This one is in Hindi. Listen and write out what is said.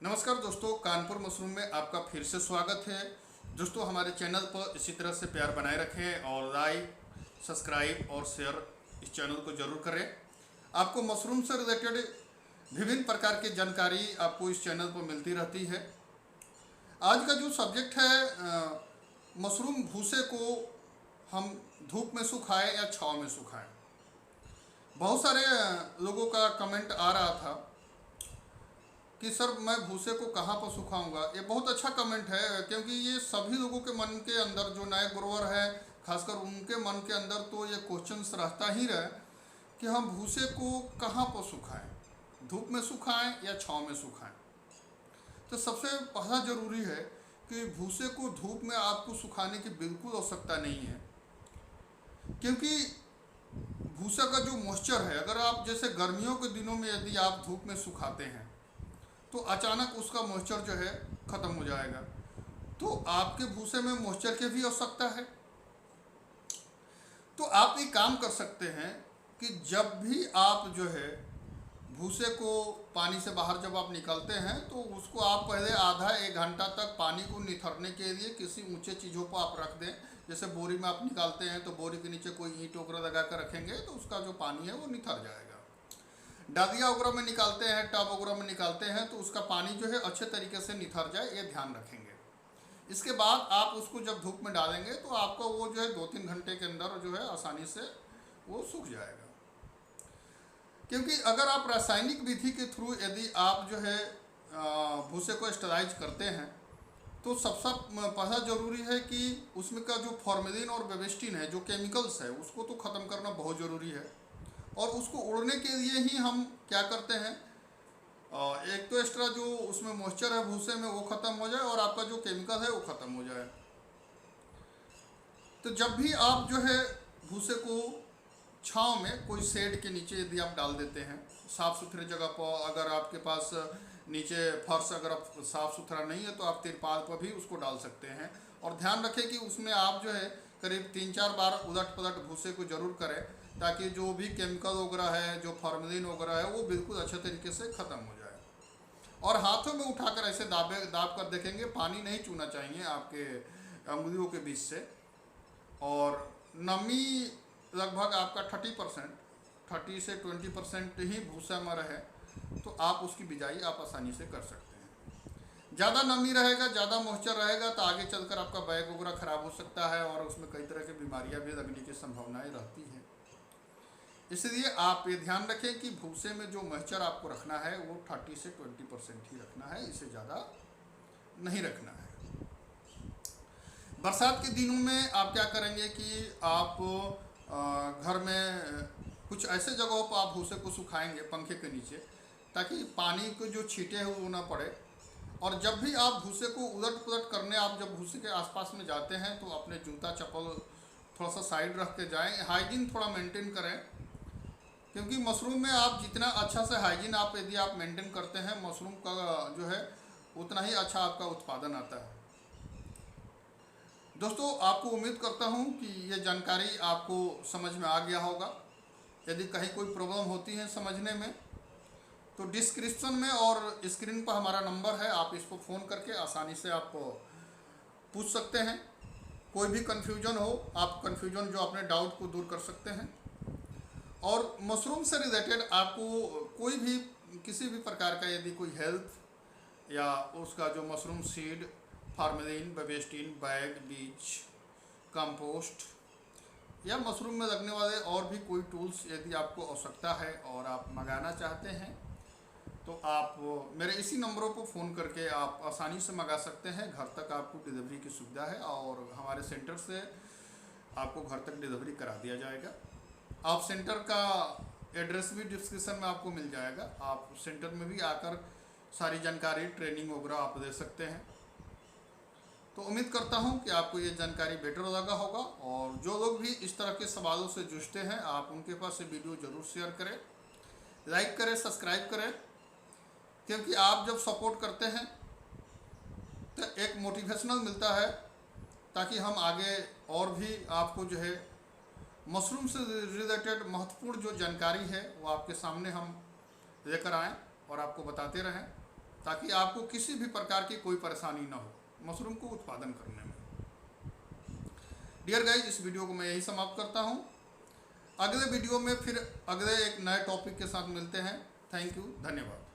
नमस्कार दोस्तों, कानपुर मशरूम में आपका फिर से स्वागत है। दोस्तों, हमारे चैनल पर इसी तरह से प्यार बनाए रखें और लाइक, सब्सक्राइब और शेयर इस चैनल को जरूर करें। आपको मशरूम से रिलेटेड विभिन्न प्रकार की जानकारी आपको इस चैनल पर मिलती रहती है। आज का जो सब्जेक्ट है, मशरूम भूसे को हम धूप में सुखाएं या छांव में सुखाएं। बहुत सारे लोगों का कमेंट आ रहा था कि सर मैं भूसे को कहाँ पर सुखाऊंगा। ये बहुत अच्छा कमेंट है, क्योंकि ये सभी लोगों के मन के अंदर, जो नए ग्रोवर है खासकर उनके मन के अंदर तो ये क्वेश्चन रहता ही रहे कि हम भूसे को कहाँ पर सुखाएं, धूप में सुखाएं या छांव में सुखाएं। तो सबसे पहला ज़रूरी है कि भूसे को धूप में आपको सुखाने की बिल्कुल आवश्यकता नहीं है, क्योंकि भूसा का जो मॉइस्चर है, अगर आप जैसे गर्मियों के दिनों में यदि आप धूप में सुखाते हैं तो अचानक उसका मॉइस्चर जो है ख़त्म हो जाएगा। तो आपके भूसे में मॉइस्चर की भी आवश्यकता है। तो आप एक काम कर सकते हैं कि जब भी आप जो है भूसे को पानी से बाहर जब आप निकालते हैं तो उसको आप पहले आधा एक घंटा तक पानी को निथरने के लिए किसी ऊंचे चीज़ों पर आप रख दें। जैसे बोरी में आप निकालते हैं तो बोरी के नीचे कोई ईंट वगैरह लगा कर रखेंगे तो उसका जो पानी है वो निथर जाएगा। डालिया वगैरह में निकालते हैं, टब वगैरह में निकालते हैं तो उसका पानी जो है अच्छे तरीके से निथर जाए, ये ध्यान रखेंगे। इसके बाद आप उसको जब धूप में डालेंगे तो आपका वो जो है 2-3 घंटे के अंदर जो है आसानी से वो सूख जाएगा। क्योंकि अगर आप रासायनिक विधि के थ्रू यदि आप जो है भूसे को स्टराइज करते हैं तो सबसे पहला ज़रूरी है कि उसमें का जो फॉर्मेलिन और बेबिस्टिन है, जो केमिकल्स है, उसको तो ख़त्म करना बहुत ज़रूरी है। और उसको उड़ने के लिए ही हम क्या करते हैं, एक तो एक्स्ट्रा जो उसमें मॉइस्चर है भूसे में वो ख़त्म हो जाए और आपका जो केमिकल है वो ख़त्म हो जाए। तो जब भी आप जो है भूसे को छांव में कोई शेड के नीचे यदि आप डाल देते हैं, साफ़ सुथरे जगह पर, अगर आपके पास नीचे फर्श अगर आप साफ़ सुथरा नहीं है तो आप तिरपाल पर भी उसको डाल सकते हैं। और ध्यान रखें कि उसमें आप जो है करीब 3-4 बार उलट पलट भूसे को ज़रूर करें, ताकि जो भी केमिकल वगैरह है, जो फॉर्मेलिन वगैरह है, वो बिल्कुल अच्छे तरीके से ख़त्म हो जाए। और हाथों में उठाकर ऐसे दाब कर देखेंगे, पानी नहीं चूना चाहिए आपके अंगुलियों के बीच से। और नमी लगभग आपका 30 से 20% ही भूसा में रहे तो आप उसकी बिजाई आप आसानी से कर सकते हैं। ज़्यादा नमी रहेगा, ज़्यादा मॉइस्चर रहेगा तो आगे चलकर आपका बैग वगैरह ख़राब हो सकता है और उसमें कई तरह की बीमारियां भी लगने की संभावनाएं रहती हैं। इसलिए आप ये ध्यान रखें कि भूसे में जो मॉइस्चर आपको रखना है वो 30 से 20% ही रखना है, इससे ज़्यादा नहीं रखना है। बरसात के दिनों में आप क्या करेंगे कि आप घर में कुछ ऐसे जगहों पर आप भूसे को सुखाएंगे पंखे के नीचे, ताकि पानी को जो छींटे हैं वो ना पड़े। और जब भी आप भूसे को उलट पुलट करने आप जब भूसे के आसपास में जाते हैं तो अपने जूता चप्पल थोड़ा सा साइड रख के जाएं, हाइजीन थोड़ा मेंटेन करें। क्योंकि मशरूम में आप जितना अच्छा से हाइजीन आप यदि आप मेंटेन करते हैं, मशरूम का जो है उतना ही अच्छा आपका उत्पादन आता है। दोस्तों, आपको उम्मीद करता हूं कि ये जानकारी आपको समझ में आ गया होगा। यदि कहीं कोई प्रॉब्लम होती है समझने में तो डिस्क्रिप्शन में और स्क्रीन पर हमारा नंबर है, आप इस पर फ़ोन करके आसानी से आप पूछ सकते हैं। कोई भी कन्फ्यूजन हो, आप कन्फ्यूजन जो अपने डाउट को दूर कर सकते हैं। और मशरूम से रिलेटेड आपको कोई भी किसी भी प्रकार का यदि कोई हेल्थ या उसका जो mushroom seed, formalin, Bavistin, bag, बीज, कंपोस्ट या मशरूम में लगने वाले और भी कोई टूल्स यदि आपको आवश्यकता है और आप मंगाना चाहते हैं तो आप मेरे इसी नंबरों पर फ़ोन करके आप आसानी से मंगा सकते हैं। घर तक आपको डिलीवरी की सुविधा है और हमारे सेंटर से आपको घर तक डिलीवरी करा दिया जाएगा। आप सेंटर का एड्रेस भी डिस्क्रिप्शन में आपको मिल जाएगा, आप सेंटर में भी आकर सारी जानकारी, ट्रेनिंग वगैरह आप ले सकते हैं। तो उम्मीद करता हूं कि आपको ये जानकारी बेटर लगा होगा। और जो लोग भी इस तरह के सवालों से जूझते हैं, आप उनके पास ये वीडियो ज़रूर शेयर करें, लाइक करें, सब्सक्राइब करें। क्योंकि आप जब सपोर्ट करते हैं तो एक मोटिवेशनल मिलता है, ताकि हम आगे और भी आपको जो है मशरूम से रिलेटेड महत्वपूर्ण जो जानकारी है वो आपके सामने हम लेकर आएँ और आपको बताते रहें। ताकि आपको किसी भी प्रकार की कोई परेशानी ना हो मशरूम को उत्पादन करने में। डियर गाइज, इस वीडियो को मैं यही समाप्त करता हूँ। अगले वीडियो में फिर अगले एक नए टॉपिक के साथ मिलते हैं। थैंक यू, धन्यवाद।